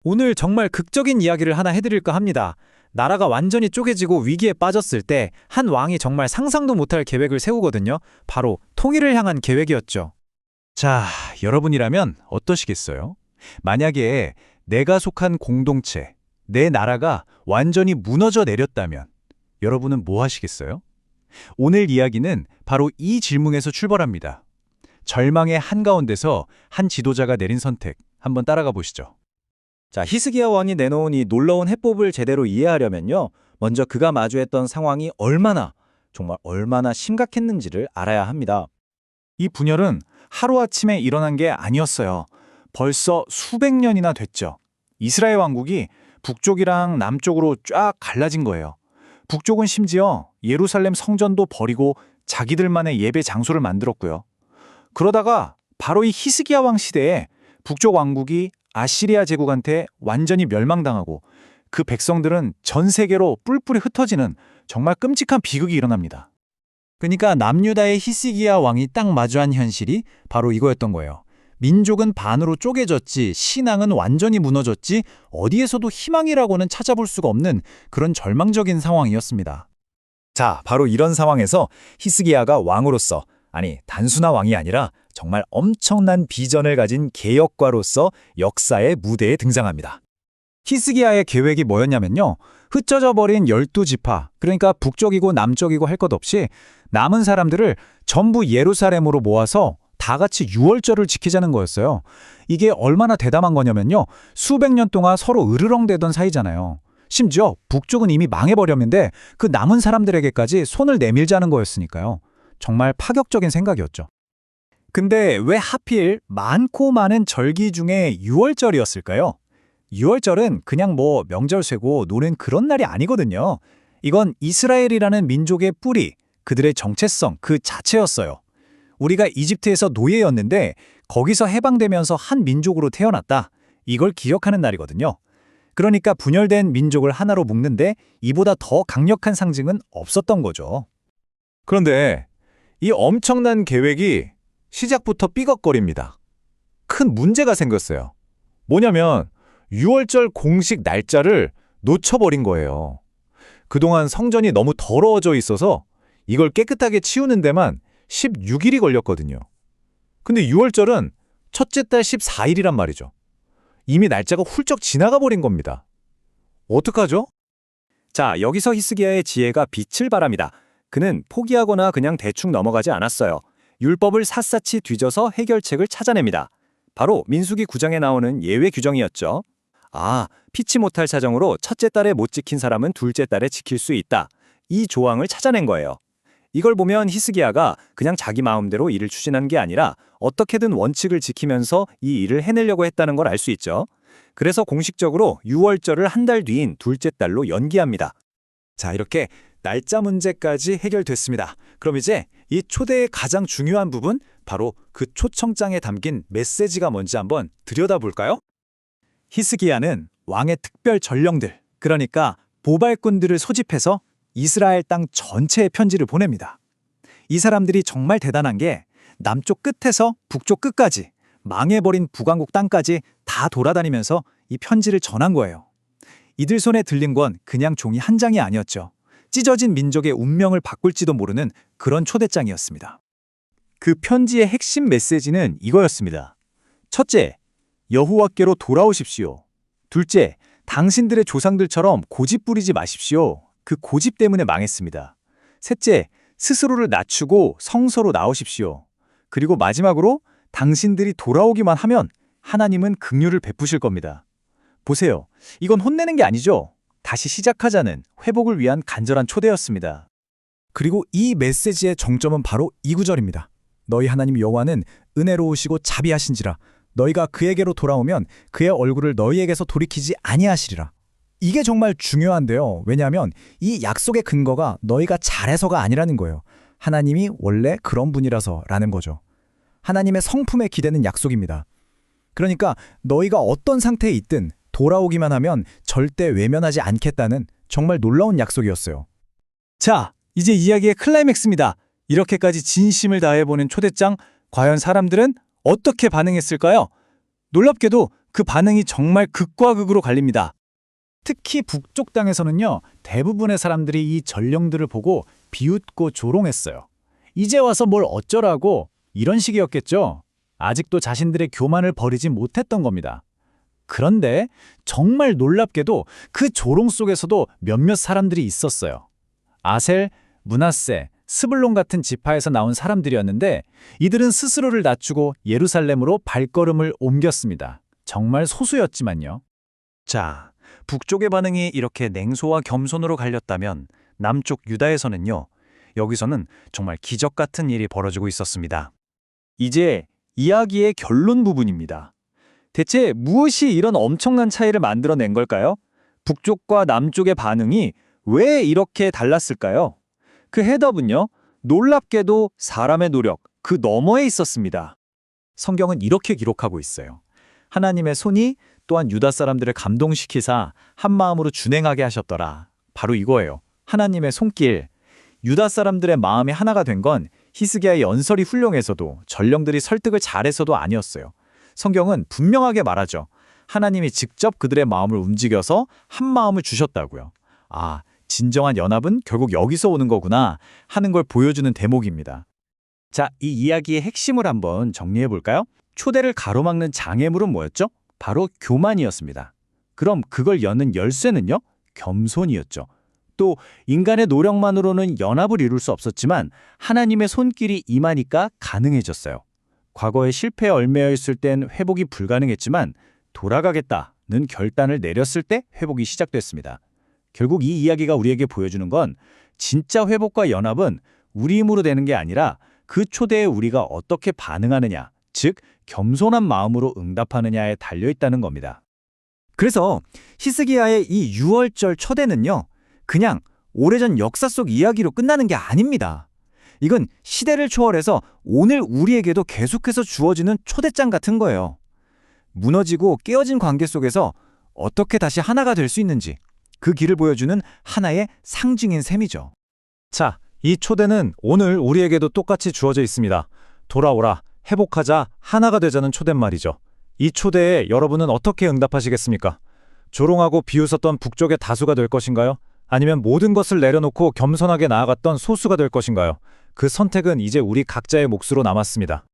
오늘 정말 극적인 이야기를 하나 해드릴까 합니다. 나라가 완전히 쪼개지고 위기에 빠졌을 때 한 왕이 정말 상상도 못할 계획을 세우거든요. 바로 통일을 향한 계획이었죠. 자, 여러분이라면 어떠시겠어요? 만약에 내가 속한 공동체, 내 나라가 완전히 무너져 내렸다면 여러분은 뭐 하시겠어요? 오늘 이야기는 바로 이 질문에서 출발합니다. 절망의 한가운데서 한 지도자가 내린 선택, 한번 따라가 보시죠. 자, 히스기야 왕이 내놓은 이 놀라운 해법을 제대로 이해하려면요. 먼저 그가 마주했던 상황이 정말 얼마나 심각했는지를 알아야 합니다. 이 분열은 하루아침에 일어난 게 아니었어요. 벌써 수백 년이나 됐죠. 이스라엘 왕국이 북쪽이랑 남쪽으로 쫙 갈라진 거예요. 북쪽은 심지어 예루살렘 성전도 버리고 자기들만의 예배 장소를 만들었고요. 그러다가 바로 이 히스기야 왕 시대에 북쪽 왕국이 아시리아 제국한테 완전히 멸망당하고 그 백성들은 전 세계로 뿔뿔이 흩어지는 정말 끔찍한 비극이 일어납니다. 그러니까 남유다의 히스기야 왕이 딱 마주한 현실이 바로 이거였던 거예요. 민족은 반으로 쪼개졌지, 신앙은 완전히 무너졌지, 어디에서도 희망이라고는 찾아볼 수가 없는 그런 절망적인 상황이었습니다. 자, 바로 이런 상황에서 히스기야가 왕으로서, 아니 단순한 왕이 아니라 정말 엄청난 비전을 가진 개혁가로서 역사의 무대에 등장합니다. 히스기야의 계획이 뭐였냐면요. 흩어져 버린 12지파, 그러니까 북쪽이고 남쪽이고 할 것 없이 남은 사람들을 전부 예루살렘으로 모아서 다 같이 유월절을 지키자는 거였어요. 이게 얼마나 대담한 거냐면요. 수백 년 동안 서로 으르렁대던 사이잖아요. 심지어 북쪽은 이미 망해버렸는데 그 남은 사람들에게까지 손을 내밀자는 거였으니까요. 정말 파격적인 생각이었죠. 근데 왜 하필 많고 많은 절기 중에 유월절이었을까요? 유월절은 그냥 뭐 명절 쇠고 노는 그런 날이 아니거든요. 이건 이스라엘이라는 민족의 뿌리, 그들의 정체성 그 자체였어요. 우리가 이집트에서 노예였는데 거기서 해방되면서 한 민족으로 태어났다. 이걸 기억하는 날이거든요. 그러니까 분열된 민족을 하나로 묶는데 이보다 더 강력한 상징은 없었던 거죠. 그런데 이 엄청난 계획이 시작부터 삐걱거립니다. 큰 문제가 생겼어요. 뭐냐면 6월절 공식 날짜를 놓쳐버린 거예요. 그동안 성전이 너무 더러워져 있어서 이걸 깨끗하게 치우는 데만 16일이 걸렸거든요. 근데 6월절은 첫째 달 14일이란 말이죠. 이미 날짜가 훌쩍 지나가 버린 겁니다. 어떡하죠? 자, 여기서 히스기야의 지혜가 빛을 발합니다. 그는 포기하거나 그냥 대충 넘어가지 않았어요. 율법을 샅샅이 뒤져서 해결책을 찾아냅니다. 바로 민수기 9장에 나오는 예외 규정이었죠. 피치 못할 사정으로 첫째 달에 못 지킨 사람은 둘째 달에 지킬 수 있다. 이 조항을 찾아낸 거예요. 이걸 보면 히스기야가 그냥 자기 마음대로 일을 추진한 게 아니라 어떻게든 원칙을 지키면서 이 일을 해내려고 했다는 걸 알 수 있죠. 그래서 공식적으로 6월절을 한 달 뒤인 둘째 달로 연기합니다. 자, 이렇게 날짜 문제까지 해결됐습니다. 그럼 이제 이 초대의 가장 중요한 부분, 바로 그 초청장에 담긴 메시지가 뭔지 한번 들여다볼까요? 히스기야는 왕의 특별 전령들, 그러니까 보발꾼들을 소집해서 이스라엘 땅 전체에 편지를 보냅니다. 이 사람들이 정말 대단한 게 남쪽 끝에서 북쪽 끝까지 망해버린 북왕국 땅까지 다 돌아다니면서 이 편지를 전한 거예요. 이들 손에 들린 건 그냥 종이 한 장이 아니었죠. 찢어진 민족의 운명을 바꿀지도 모르는 그런 초대장이었습니다. 그 편지의 핵심 메시지는 이거였습니다. 첫째, 여호와께로 돌아오십시오. 둘째, 당신들의 조상들처럼 고집 부리지 마십시오. 그 고집 때문에 망했습니다. 셋째, 스스로를 낮추고 성소로 나오십시오. 그리고 마지막으로 당신들이 돌아오기만 하면 하나님은 긍휼을 베푸실 겁니다. 보세요. 이건 혼내는 게 아니죠. 다시 시작하자는 회복을 위한 간절한 초대였습니다. 그리고 이 메시지의 정점은 바로 이 구절입니다. 너희 하나님 여호와는 은혜로우시고 자비하신지라 너희가 그에게로 돌아오면 그의 얼굴을 너희에게서 돌이키지 아니하시리라. 이게 정말 중요한데요. 왜냐하면 이 약속의 근거가 너희가 잘해서가 아니라는 거예요. 하나님이 원래 그런 분이라서라는 거죠. 하나님의 성품에 기대는 약속입니다. 그러니까 너희가 어떤 상태에 있든 돌아오기만 하면 절대 외면하지 않겠다는 정말 놀라운 약속이었어요. 자, 이제 이야기의 클라이맥스입니다. 이렇게까지 진심을 다해보는 초대장, 과연 사람들은 어떻게 반응했을까요? 놀랍게도 그 반응이 정말 극과 극으로 갈립니다. 특히 북쪽 땅에서는요, 대부분의 사람들이 이 전령들을 보고 비웃고 조롱했어요. 이제 와서 뭘 어쩌라고, 이런 식이었겠죠. 아직도 자신들의 교만을 버리지 못했던 겁니다. 그런데 정말 놀랍게도 그 조롱 속에서도 몇몇 사람들이 있었어요. 아셀, 므낫세, 스불론 같은 지파에서 나온 사람들이었는데 이들은 스스로를 낮추고 예루살렘으로 발걸음을 옮겼습니다. 정말 소수였지만요. 자, 북쪽의 반응이 이렇게 냉소와 겸손으로 갈렸다면 남쪽 유다에서는요. 여기서는 정말 기적 같은 일이 벌어지고 있었습니다. 이제 이야기의 결론 부분입니다. 대체 무엇이 이런 엄청난 차이를 만들어낸 걸까요? 북쪽과 남쪽의 반응이 왜 이렇게 달랐을까요? 그 해답은요, 놀랍게도 사람의 노력, 그 너머에 있었습니다. 성경은 이렇게 기록하고 있어요. 하나님의 손이 또한 유다 사람들을 감동시키사 한 마음으로 준행하게 하셨더라. 바로 이거예요. 하나님의 손길. 유다 사람들의 마음이 하나가 된 건 히스기야의 연설이 훌륭해서도 전령들이 설득을 잘해서도 아니었어요. 성경은 분명하게 말하죠. 하나님이 직접 그들의 마음을 움직여서 한 마음을 주셨다고요. 아, 진정한 연합은 결국 여기서 오는 거구나 하는 걸 보여주는 대목입니다. 자, 이 이야기의 핵심을 한번 정리해 볼까요? 초대를 가로막는 장애물은 뭐였죠? 바로 교만이었습니다. 그럼 그걸 여는 열쇠는요? 겸손이었죠. 또 인간의 노력만으로는 연합을 이룰 수 없었지만 하나님의 손길이 임하니까 가능해졌어요. 과거에 실패에 얽매여 있을 땐 회복이 불가능했지만 돌아가겠다는 결단을 내렸을 때 회복이 시작됐습니다. 결국 이 이야기가 우리에게 보여주는 건 진짜 회복과 연합은 우리 힘으로 되는 게 아니라 그 초대에 우리가 어떻게 반응하느냐, 즉 겸손한 마음으로 응답하느냐에 달려있다는 겁니다. 그래서 히스기야의 이 6월절 초대는요, 그냥 오래전 역사 속 이야기로 끝나는 게 아닙니다. 이건 시대를 초월해서 오늘 우리에게도 계속해서 주어지는 초대장 같은 거예요. 무너지고 깨어진 관계 속에서 어떻게 다시 하나가 될 수 있는지 그 길을 보여주는 하나의 상징인 셈이죠. 자, 이 초대는 오늘 우리에게도 똑같이 주어져 있습니다. 돌아오라, 회복하자, 하나가 되자는 초대말이죠. 이 초대에 여러분은 어떻게 응답하시겠습니까? 조롱하고 비웃었던 북쪽의 다수가 될 것인가요? 아니면 모든 것을 내려놓고 겸손하게 나아갔던 소수가 될 것인가요? 그 선택은 이제 우리 각자의 몫으로 남았습니다.